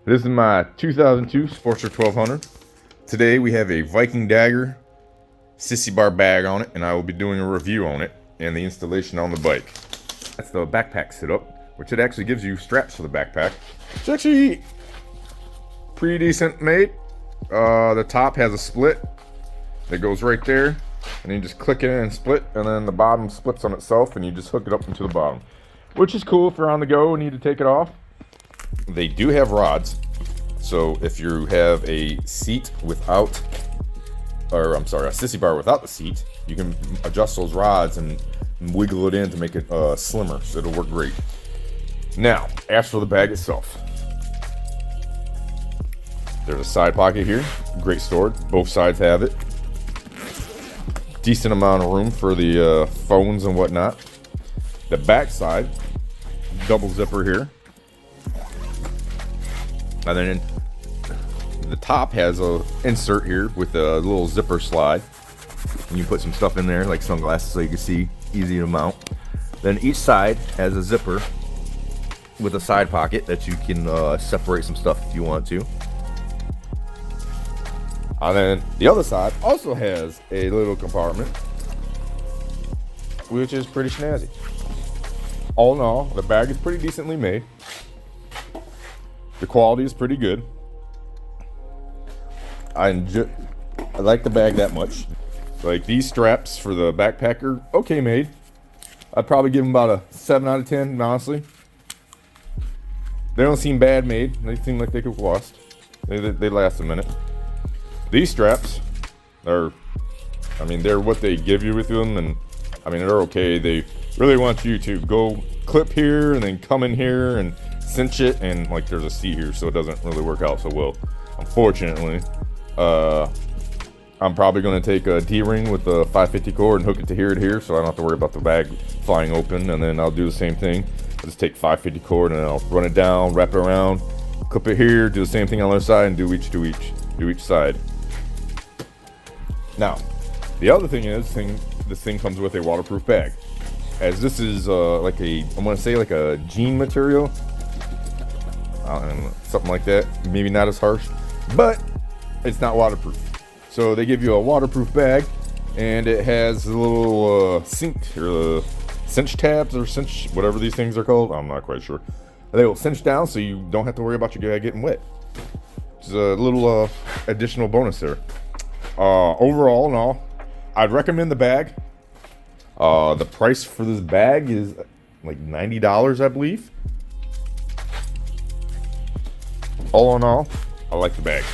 This is my 2002 Sportster 1200. Today we have a Viking Dagr Sissy bar bag on it, and I will be doing a review on it and the installation on the bike. That's the backpack setup, which it actually gives you straps for the backpack. It's actually pretty decent made. The top has a split that goes right there, and you just click it in and split, and then the bottom splits on itself, and you just hook it up into the bottom, which is cool if you're on the go and need to take it off. They do have rods, so if you have a seat without, or I'm sorry, a sissy bar without the seat, you can adjust those rods and wiggle it in to make it slimmer, so it'll work great. Now, as for the bag itself, there's a side pocket here, great storage, both sides have it. Decent amount of room for the phones and whatnot. The back side, double zipper here. And then the top has a insert here with a little zipper slide. And you put some stuff in there, like sunglasses, so you can see, easy to mount. Then each side has a zipper with a side pocket that you can separate some stuff if you want to. And then the other side also has a little compartment, which is pretty snazzy. All in all, the bag is pretty decently made. The quality is pretty good. I like the bag that much. Like, these straps for the backpacker, okay made. I'd probably give them about a 7 out of 10, honestly. They don't seem bad made. They seem like they could last. They last a minute. These straps are, they're what they give you with them, and they're okay. They really want you to go clip here and then come in here and cinch it, and like there's a seat here, so it doesn't really work out so well, unfortunately. I'm probably going to take a D-ring with the 550 cord and hook it to here, so I don't have to worry about the bag flying open. And then I'll do the same thing. I'll just take 550 cord and I'll run it down, wrap it around, clip it here, do the same thing on the other side, and do each side. Now, the other thing is, this thing comes with a waterproof bag, as this is like I'm going to say like a jean material. Something like that, maybe not as harsh, but it's not waterproof. So they give you a waterproof bag, and it has a little cinch tabs, or cinch, whatever these things are called, I'm not quite sure. They will cinch down so you don't have to worry about your bag getting wet. It's a little additional bonus there. Overall and all, I'd recommend the bag. The price for this bag is like $90, I believe. All in all, I like the bag.